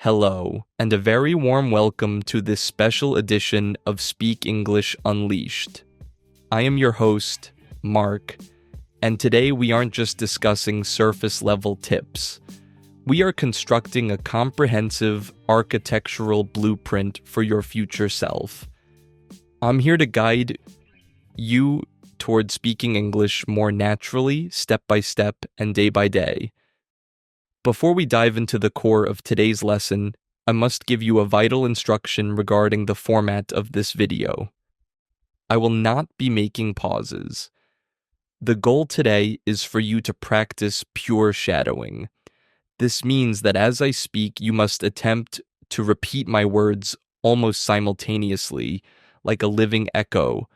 Hello, and a very warm welcome to this special edition of Speak English Unleashed. I am your host, Mark, and today we aren't just discussing surface-level tips. We are constructing a comprehensive architectural blueprint for your future self. I'm here to guide you toward speaking English more naturally, step by step, and day by day. Before we dive into the core of today's lesson, I must give you a vital instruction regarding the format of this video. I will not be making pauses. The goal today is for you to practice pure shadowing. This means that as I speak, you must attempt to repeat my words almost simultaneously, like a living echo.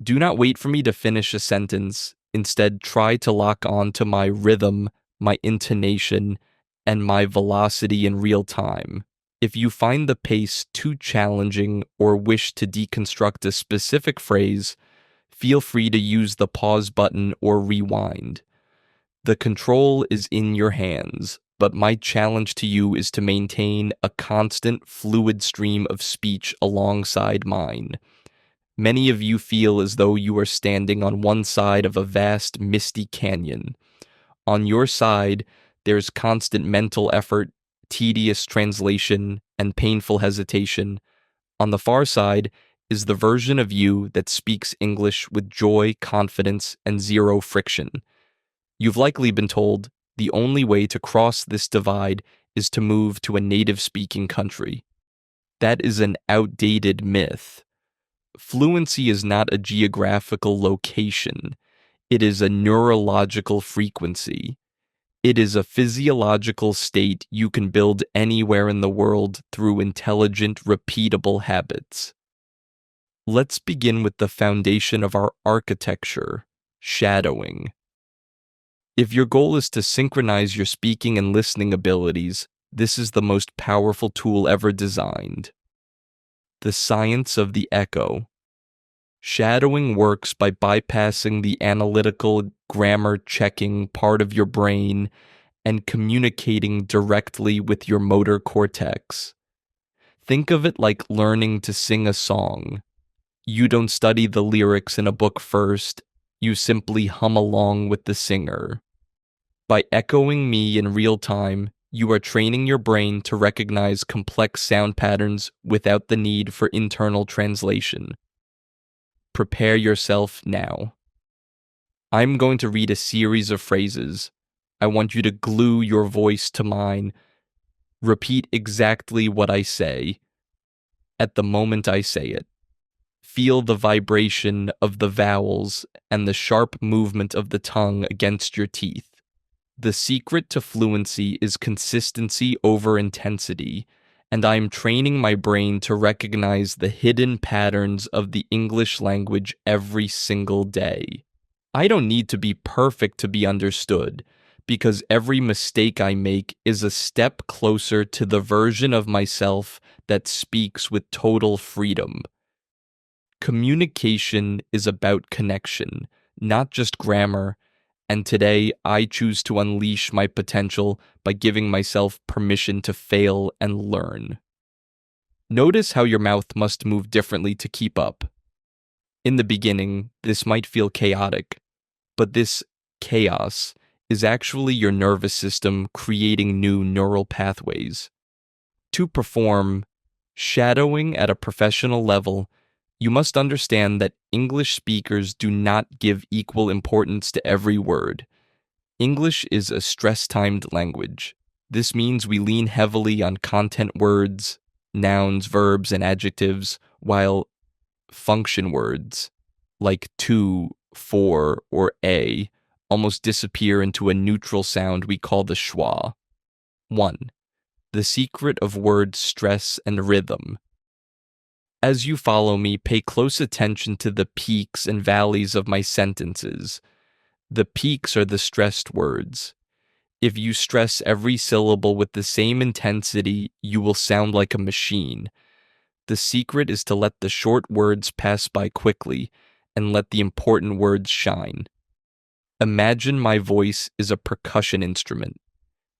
Do not wait for me to finish a sentence. Instead, try to lock on to my rhythm, my intonation, and my velocity in real time. If you find the pace too challenging or wish to deconstruct a specific phrase, feel free to use the pause button or rewind. The control is in your hands, but my challenge to you is to maintain a constant, fluid stream of speech alongside mine. Many of you feel as though you are standing on one side of a vast, misty canyon. On your side, there's constant mental effort, tedious translation, and painful hesitation. On the far side is the version of you that speaks English with joy, confidence, and zero friction. You've likely been told the only way to cross this divide is to move to a native-speaking country. That is an outdated myth. Fluency is not a geographical location. It is a neurological frequency. It is a physiological state you can build anywhere in the world through intelligent, repeatable habits. Let's begin with the foundation of our architecture, shadowing. If your goal is to synchronize your speaking and listening abilities, this is the most powerful tool ever designed. The science of the echo. Shadowing works by bypassing the analytical, grammar-checking part of your brain and communicating directly with your motor cortex. Think of it like learning to sing a song. You don't study the lyrics in a book first, you simply hum along with the singer. By echoing me in real time, you are training your brain to recognize complex sound patterns without the need for internal translation. Prepare yourself now. I'm going to read a series of phrases. I want you to glue your voice to mine. Repeat exactly what I say at the moment I say it. Feel the vibration of the vowels and the sharp movement of the tongue against your teeth. The secret to fluency is consistency over intensity, and I am training my brain to recognize the hidden patterns of the English language every single day. I don't need to be perfect to be understood, because every mistake I make is a step closer to the version of myself that speaks with total freedom. Communication is about connection, not just grammar, and today I choose to unleash my potential by giving myself permission to fail and learn. Notice how your mouth must move differently to keep up. In the beginning, this might feel chaotic, but this chaos is actually your nervous system creating new neural pathways. To perform shadowing at a professional level, you must understand that English speakers do not give equal importance to every word. English is a stress-timed language. This means we lean heavily on content words, nouns, verbs, and adjectives, while function words, like to, for, or a, almost disappear into a neutral sound we call the schwa. 1. The secret of word stress and rhythm. As you follow me, pay close attention to the peaks and valleys of my sentences. The peaks are the stressed words. If you stress every syllable with the same intensity, you will sound like a machine. The secret is to let the short words pass by quickly and let the important words shine. Imagine my voice is a percussion instrument.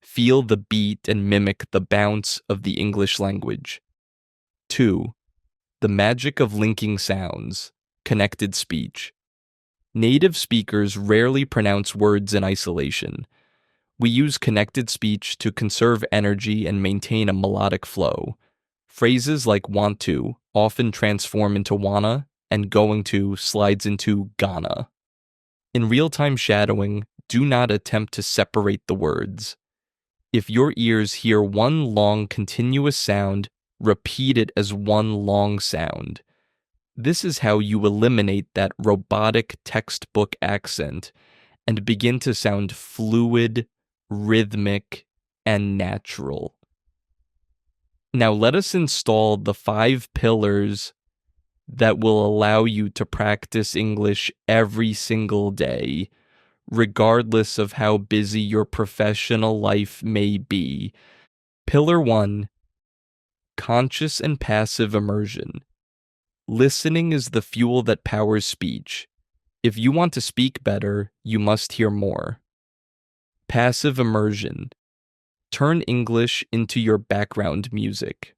Feel the beat and mimic the bounce of the English language. 2. The magic of linking sounds, connected speech. Native speakers rarely pronounce words in isolation. We use connected speech to conserve energy and maintain a melodic flow. Phrases like want to often transform into wanna, and going to slides into gonna. In real-time shadowing, do not attempt to separate the words. If your ears hear one long continuous sound, repeat it as one long sound. This is how you eliminate that robotic textbook accent and begin to sound fluid, rhythmic, and natural. Now let us install the 5 pillars that will allow you to practice English every single day, regardless of how busy your professional life may be. Pillar 1, conscious and passive immersion. Listening is the fuel that powers speech. If you want to speak better, you must hear more. Passive immersion. Turn English into your background music.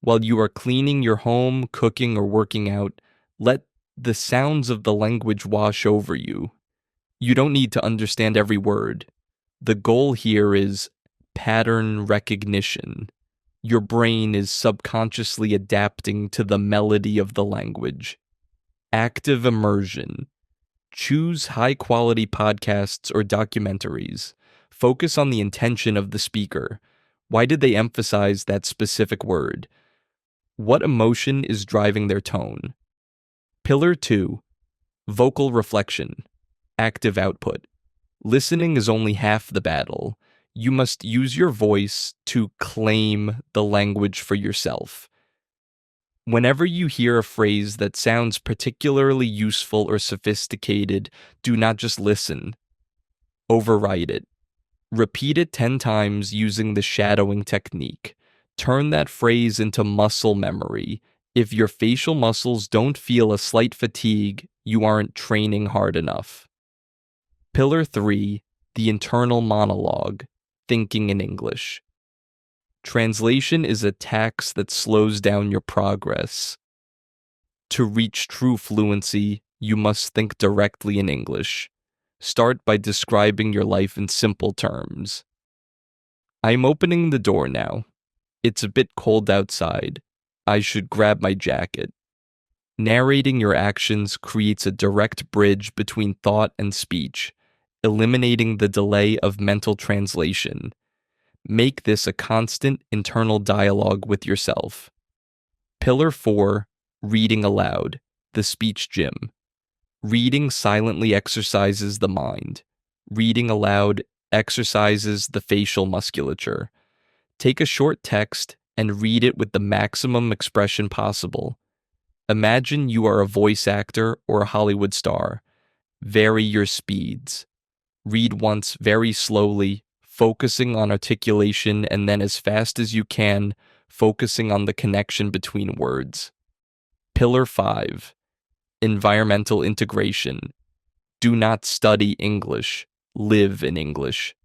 While you are cleaning your home, cooking, or working out, let the sounds of the language wash over you. You don't need to understand every word. The goal here is pattern recognition. Your brain is subconsciously adapting to the melody of the language. Active immersion. Choose high-quality podcasts or documentaries. Focus on the intention of the speaker. Why did they emphasize that specific word? What emotion is driving their tone? Pillar 2, vocal reflection. Active output. Listening is only half the battle. You must use your voice to claim the language for yourself. Whenever you hear a phrase that sounds particularly useful or sophisticated, do not just listen. Override it. Repeat it 10 times using the shadowing technique. Turn that phrase into muscle memory. If your facial muscles don't feel a slight fatigue, you aren't training hard enough. Pillar 3, the internal monologue. Thinking in English. Translation is a tax that slows down your progress. To reach true fluency, you must think directly in English. Start by describing your life in simple terms. I'm opening the door now. It's a bit cold outside. I should grab my jacket. Narrating your actions creates a direct bridge between thought and speech, eliminating the delay of mental translation. Make this a constant internal dialogue with yourself. Pillar 4, reading aloud, the speech gym. Reading silently exercises the mind. Reading aloud exercises the facial musculature. Take a short text and read it with the maximum expression possible. Imagine you are a voice actor or a Hollywood star. Vary your speeds. Read once very slowly, focusing on articulation, and then as fast as you can, focusing on the connection between words. Pillar 5, environmental integration. Do not study English, live in English.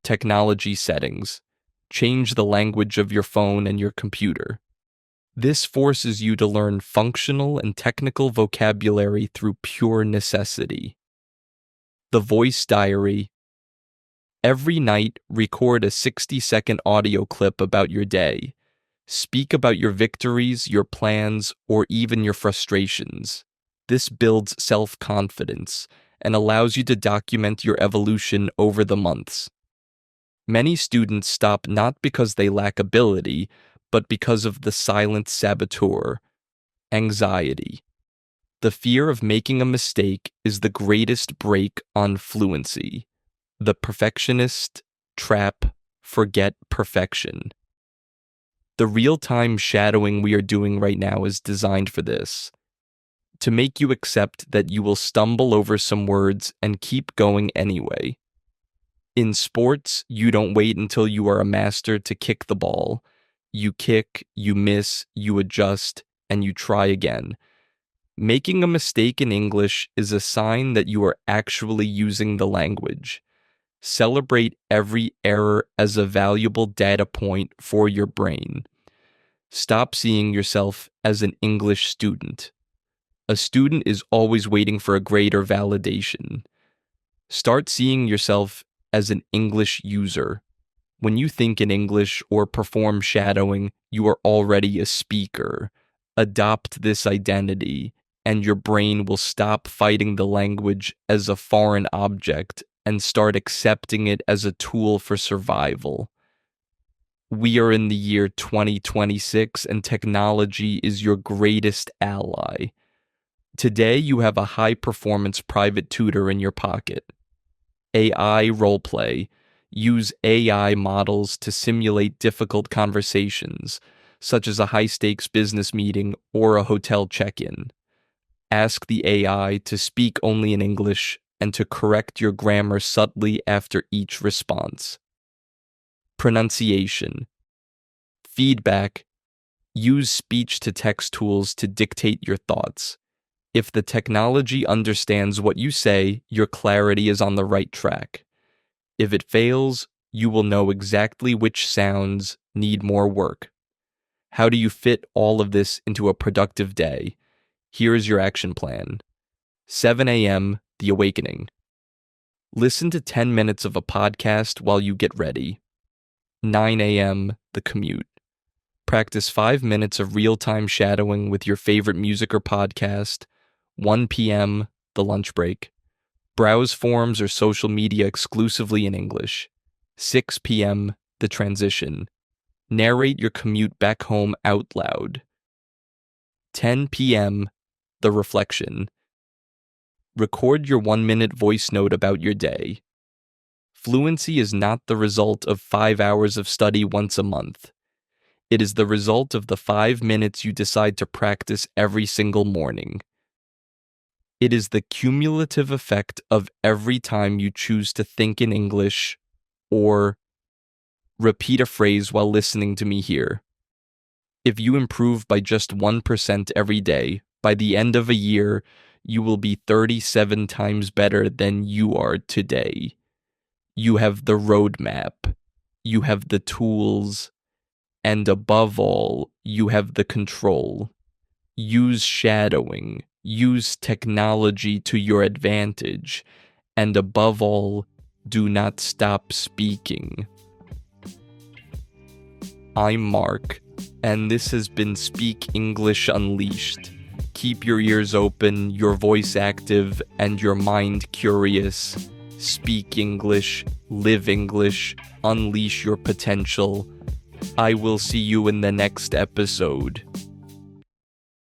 Technology settings. Change the language of your phone and your computer. This forces you to learn functional and technical vocabulary through pure necessity. The voice diary. Every night, record a 60-second audio clip about your day. Speak about your victories, your plans, or even your frustrations. This builds self-confidence and allows you to document your evolution over the months. Many students stop not because they lack ability, but because of the silent saboteur, anxiety. The fear of making a mistake is the greatest brake on fluency. The perfectionist trap forget perfection. The real-time shadowing we are doing right now is designed for this, to make you accept that you will stumble over some words and keep going anyway. In sports, you don't wait until you are a master to kick the ball. You kick, you miss, you adjust, and you try again. Making a mistake in English is a sign that you are actually using the language. Celebrate every error as a valuable data point for your brain. Stop seeing yourself as an English student. A student is always waiting for a grade or validation. Start seeing yourself as an English user. When you think in English or perform shadowing, you are already a speaker. Adopt this identity, and your brain will stop fighting the language as a foreign object and start accepting it as a tool for survival. We are in the year 2026, and technology is your greatest ally. Today, you have a high-performance private tutor in your pocket. AI roleplay. Use AI models to simulate difficult conversations, such as a high-stakes business meeting or a hotel check-in. Ask the AI to speak only in English and to correct your grammar subtly after each response. Pronunciation. Feedback. Use speech-to-text tools to dictate your thoughts. If the technology understands what you say, your clarity is on the right track. If it fails, you will know exactly which sounds need more work. How do you fit all of this into a productive day? Here is your action plan. 7 a.m., the awakening. Listen to 10 minutes of a podcast while you get ready. 9 a.m., the commute. Practice 5 minutes of real-time shadowing with your favorite music or podcast. 1 p.m., the lunch break. Browse forums or social media exclusively in English. 6 p.m., the transition. Narrate your commute back home out loud. 10 p.m., the reflection. Record your 1-minute voice note about your day. Fluency is not the result of 5 hours of study once a month. It is the result of the 5 minutes you decide to practice every single morning. It is the cumulative effect of every time you choose to think in English or repeat a phrase while listening to me here. If you improve by just 1% every day, by the end of a year, you will be 37 times better than you are today. You have the roadmap, you have the tools, and above all, you have the control. Use shadowing, use technology to your advantage, and above all, do not stop speaking. I'm Mark, and this has been Speak English Unleashed. Keep your ears open, your voice active, and your mind curious. Speak English, live English, unleash your potential. I will see you in the next episode.